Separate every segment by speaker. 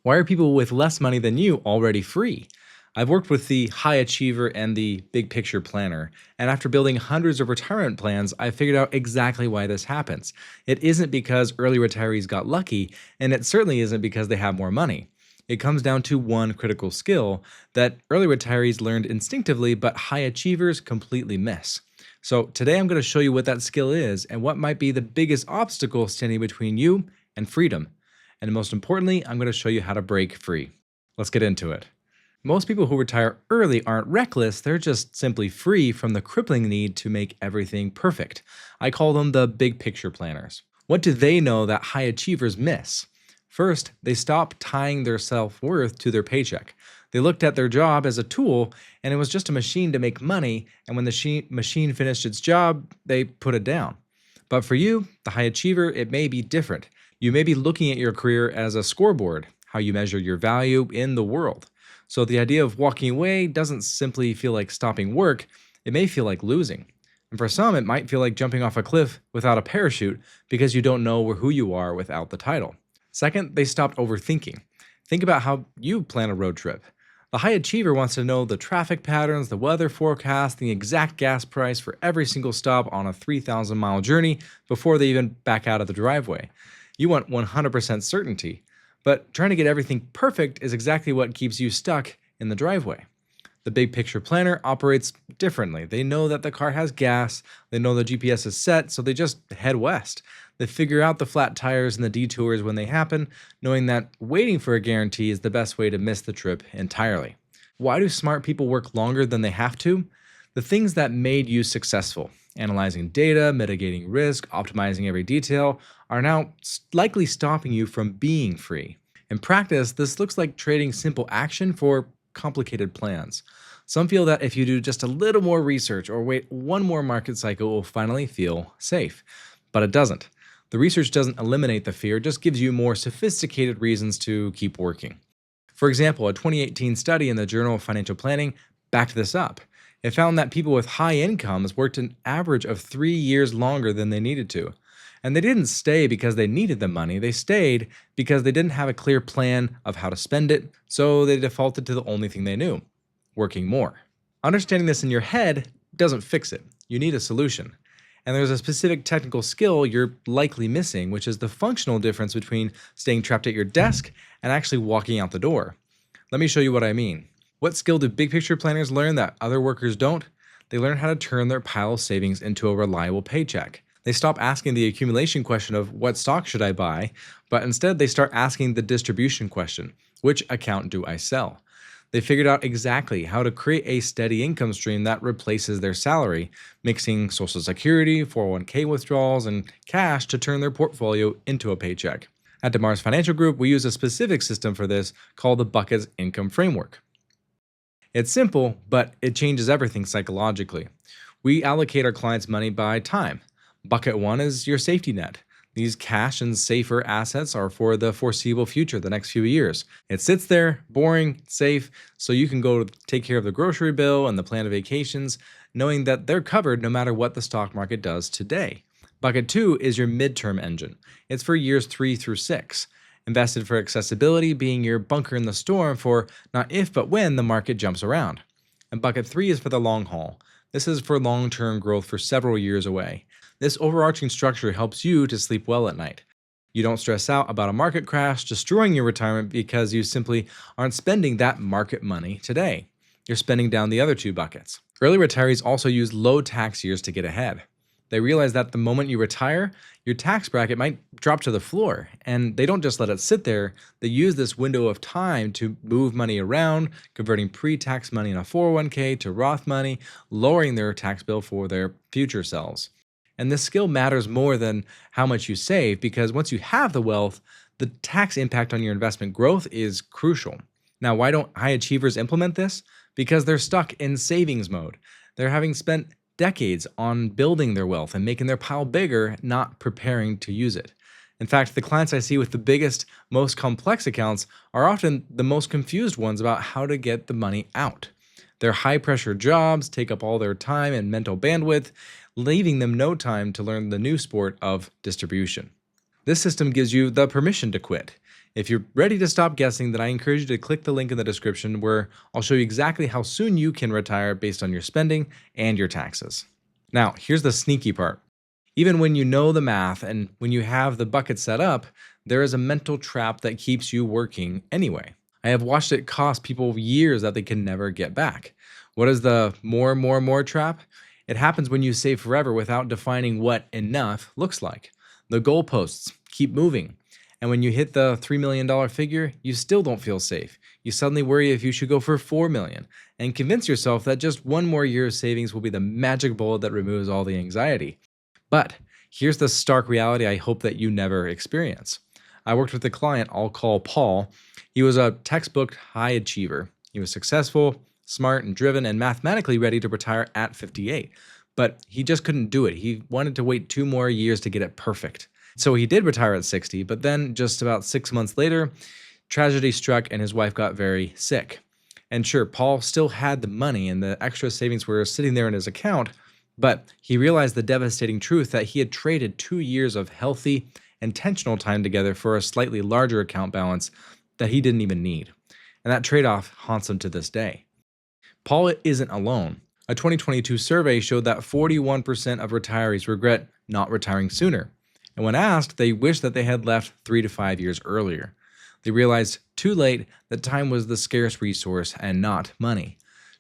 Speaker 1: Why are people with less money than you already free? I've worked with the high achiever and the big picture planner, and after building hundreds of retirement plans, I figured out exactly why this happens. It isn't because early retirees got lucky, and it certainly isn't because they have more money. It comes down to one critical skill that early retirees learned instinctively, but high achievers completely miss. So, today I'm going to show you what that skill is and what might be the biggest obstacle standing between you and freedom. And most importantly, I'm going to show you how to break free. Let's get into it. Most people who retire early aren't reckless, they're just simply free from the crippling need to make everything perfect. I call them the big picture planners. What do they know that high achievers miss? First, they stop tying their self-worth to their paycheck. They looked at their job as a tool, and it was just a machine to make money, and when the machine finished its job, they put it down. But for you, the high achiever, it may be different. You may be looking at your career as a scoreboard, how you measure your value in the world. So the idea of walking away doesn't simply feel like stopping work, it may feel like losing. And for some, it might feel like jumping off a cliff without a parachute because you don't know who you are without the title. Second, they stopped overthinking. Think about how you plan a road trip. The high achiever wants to know the traffic patterns, the weather forecast, the exact gas price for every single stop on a 3,000-mile journey before they even back out of the driveway. You want 100% certainty. But trying to get everything perfect is exactly what keeps you stuck in the driveway. The big picture planner operates differently. They know that the car has gas, they know the GPS is set, so they just head west. They figure out the flat tires and the detours when they happen, knowing that waiting for a guarantee is the best way to miss the trip entirely. Why do smart people work longer than they have to? The things that made you successful, analyzing data, mitigating risk, optimizing every detail, are now likely stopping you from being free. In practice, this looks like trading simple action for complicated plans. Some feel that if you do just a little more research or wait one more market cycle, it will finally feel safe. But it doesn't. The research doesn't eliminate the fear, it just gives you more sophisticated reasons to keep working. For example, a 2018 study in the Journal of Financial Planning backed this up. It found that people with high incomes worked an average of 3 years longer than they needed to. And they didn't stay because they needed the money, they stayed because they didn't have a clear plan of how to spend it, so they defaulted to the only thing they knew, working more. Understanding this in your head doesn't fix it. You need a solution. And there's a specific technical skill you're likely missing, which is the functional difference between staying trapped at your desk and actually walking out the door. Let me show you what I mean. What skill do big picture planners learn that other workers don't? They learn how to turn their pile of savings into a reliable paycheck. They stop asking the accumulation question of what stock should I buy, but instead they start asking the distribution question, which account do I sell? They figured out exactly how to create a steady income stream that replaces their salary, mixing Social Security, 401k withdrawals, and cash to turn their portfolio into a paycheck. At DeMars Financial Group, we use a specific system for this called the Buckets Income Framework. It's simple, but it changes everything psychologically. We allocate our clients' money by time. Bucket 1 is your safety net. These cash and safer assets are for the foreseeable future, the next few years. It sits there, boring, safe, so you can go take care of the grocery bill and the planned vacations, knowing that they're covered no matter what the stock market does today. Bucket 2 is your midterm engine. It's for years 3 through 6. Invested for accessibility, being your bunker in the storm for not if but when the market jumps around. And bucket 3 is for the long haul. This is for long-term growth for several years away. This overarching structure helps you to sleep well at night. You don't stress out about a market crash destroying your retirement because you simply aren't spending that market money today. You're spending down the other 2 buckets. Early retirees also use low tax years to get ahead. They realize that the moment you retire, your tax bracket might drop to the floor, and they don't just let it sit there. They use this window of time to move money around, converting pre-tax money in a 401k to Roth money, lowering their tax bill for their future selves. And this skill matters more than how much you save because once you have the wealth, the tax impact on your investment growth is crucial. Now, why don't high achievers implement this? Because they're stuck in savings mode. They're having spent decades on building their wealth and making their pile bigger, not preparing to use it. In fact, the clients I see with the biggest, most complex accounts are often the most confused ones about how to get the money out. Their high-pressure jobs take up all their time and mental bandwidth, leaving them no time to learn the new sport of distribution. This system gives you the permission to quit. If you're ready to stop guessing, then I encourage you to click the link in the description where I'll show you exactly how soon you can retire based on your spending and your taxes. Now, here's the sneaky part. Even when you know the math and when you have the bucket set up, there is a mental trap that keeps you working anyway. I have watched it cost people years that they can never get back. What is the more trap? It happens when you save forever without defining what enough looks like. The goalposts keep moving. And when you hit the $3 million figure, you still don't feel safe. You suddenly worry if you should go for $4 million and convince yourself that just one more year of savings will be the magic bullet that removes all the anxiety. But here's the stark reality I hope that you never experience. I worked with a client I'll call Paul. He was a textbook high achiever. He was successful, smart, and driven, and mathematically ready to retire at 58. But he just couldn't do it. He wanted to wait 2 more years to get it perfect. So he did retire at 60, but then just about 6 months later, tragedy struck and his wife got very sick. And sure, Paul still had the money and the extra savings were sitting there in his account, but he realized the devastating truth that he had traded 2 years of healthy, intentional time together for a slightly larger account balance that he didn't even need. And that trade-off haunts him to this day. Paul isn't alone. A 2022 survey showed that 41% of retirees regret not retiring sooner. And when asked, they wish that they had left 3 to 5 years earlier. They realized too late that time was the scarce resource and not money.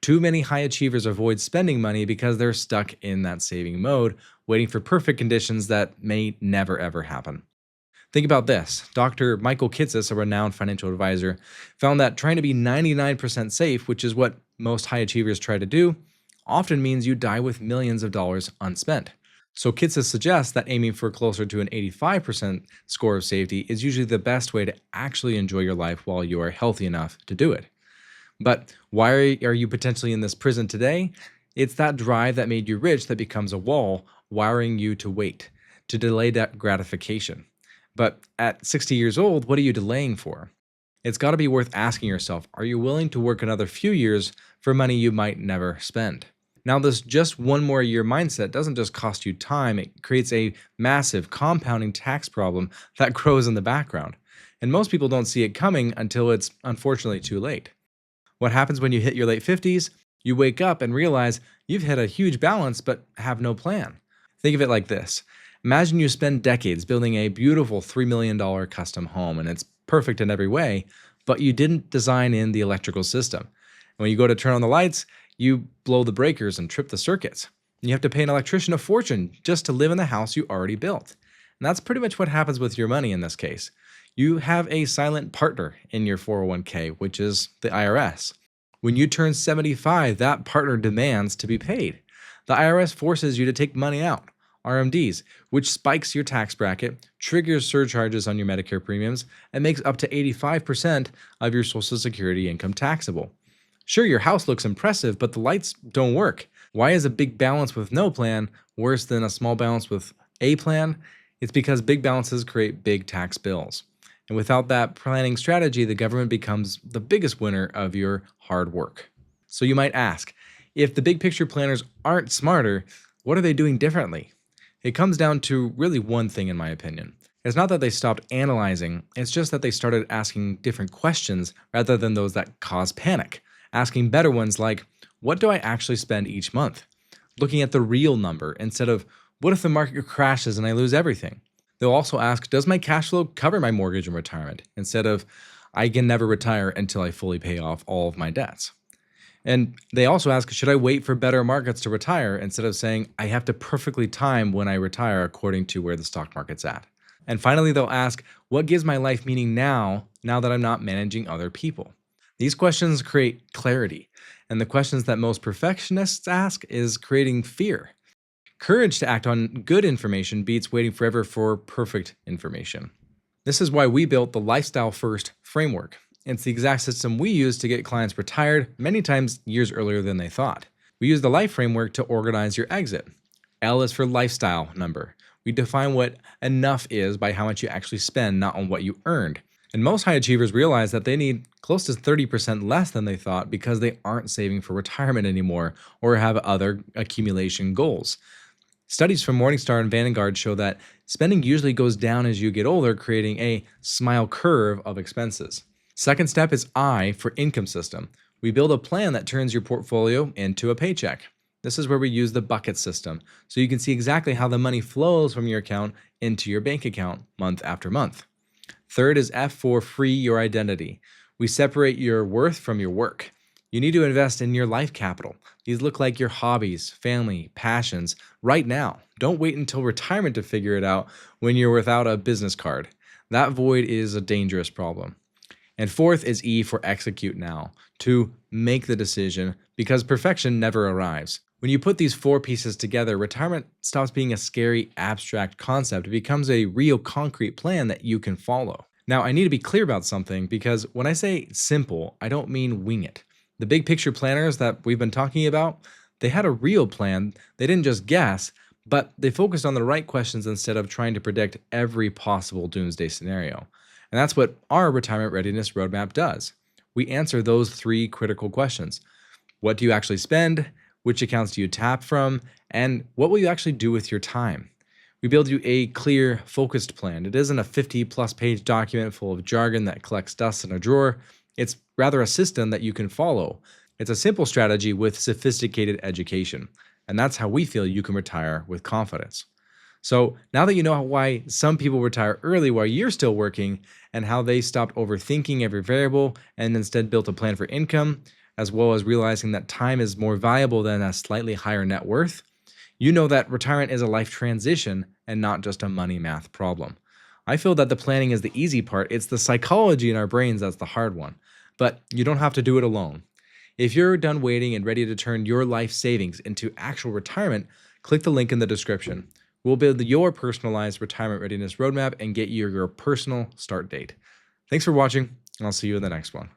Speaker 1: Too many high achievers avoid spending money because they're stuck in that saving mode, waiting for perfect conditions that may never ever happen. Think about this. Dr. Michael Kitces, a renowned financial advisor, found that trying to be 99% safe, which is what most high achievers try to do, often means you die with millions of dollars unspent. So Kitces suggests that aiming for closer to an 85% score of safety is usually the best way to actually enjoy your life while you are healthy enough to do it. But why are you potentially in this prison today? It's that drive that made you rich that becomes a wall, wiring you to wait, to delay that gratification. But at 60 years old, what are you delaying for? It's got to be worth asking yourself, are you willing to work another few years for money you might never spend? Now, this just one more year mindset doesn't just cost you time, it creates a massive compounding tax problem that grows in the background. And most people don't see it coming until it's unfortunately too late. What happens when you hit your late 50s? You wake up and realize you've hit a huge balance but have no plan. Think of it like this. Imagine you spend decades building a beautiful $3 million custom home and it's perfect in every way, but you didn't design in the electrical system. And when you go to turn on the lights, you blow the breakers and trip the circuits. You have to pay an electrician a fortune just to live in the house you already built. And that's pretty much what happens with your money in this case. You have a silent partner in your 401k, which is the IRS. When you turn 75, that partner demands to be paid. The IRS forces you to take money out, RMDs, which spikes your tax bracket, triggers surcharges on your Medicare premiums, and makes up to 85% of your Social Security income taxable. Sure, your house looks impressive, but the lights don't work. Why is a big balance with no plan worse than a small balance with a plan? It's because big balances create big tax bills. And without that planning strategy, the government becomes the biggest winner of your hard work. So you might ask, if the big picture planners aren't smarter, what are they doing differently? It comes down to really one thing, in my opinion. It's not that they stopped analyzing, it's just that they started asking different questions rather than those that cause panic. Asking better ones like, what do I actually spend each month? Looking at the real number instead of, what if the market crashes and I lose everything? They'll also ask, does my cash flow cover my mortgage and retirement? Instead of, I can never retire until I fully pay off all of my debts. And they also ask, should I wait for better markets to retire? Instead of saying, I have to perfectly time when I retire according to where the stock market's at. And finally, they'll ask, what gives my life meaning now that I'm not managing other people? These questions create clarity. And the questions that most perfectionists ask is creating fear. Courage to act on good information beats waiting forever for perfect information. This is why we built the Lifestyle First framework. It's the exact system we use to get clients retired many times years earlier than they thought. We use the Life framework to organize your exit. L is for lifestyle number. We define what enough is by how much you actually spend, not on what you earned. And most high achievers realize that they need close to 30% less than they thought because they aren't saving for retirement anymore or have other accumulation goals. Studies from Morningstar and Vanguard show that spending usually goes down as you get older, creating a smile curve of expenses. Second step is I for income system. We build a plan that turns your portfolio into a paycheck. This is where we use the bucket system, so you can see exactly how the money flows from your account into your bank account month after month. Third is F for free your identity. We separate your worth from your work. You need to invest in your life capital. These look like your hobbies, family, passions right now. Don't wait until retirement to figure it out when you're without a business card. That void is a dangerous problem. And fourth is E for execute now, to make the decision, because perfection never arrives. When you put these four pieces together, retirement stops being a scary, abstract concept. It becomes a real, concrete plan that you can follow. Now, I need to be clear about something because when I say simple, I don't mean wing it. The big picture planners that we've been talking about, they had a real plan. They didn't just guess, but they focused on the right questions instead of trying to predict every possible doomsday scenario. And that's what our retirement readiness roadmap does. We answer those three critical questions. What do you actually spend? Which accounts do you tap from? And what will you actually do with your time? We build you a clear, focused plan. It isn't a 50-plus page document full of jargon that collects dust in a drawer. It's rather a system that you can follow. It's a simple strategy with sophisticated education. And that's how we feel you can retire with confidence. So now that you know why some people retire early while you're still working and how they stopped overthinking every variable and instead built a plan for income, as well as realizing that time is more valuable than a slightly higher net worth, you know that retirement is a life transition and not just a money math problem. I feel that the planning is the easy part. It's the psychology in our brains that's the hard one. But you don't have to do it alone. If you're done waiting and ready to turn your life savings into actual retirement, click the link in the description. We'll build your personalized retirement readiness roadmap and get you your personal start date. Thanks for watching, and I'll see you in the next one.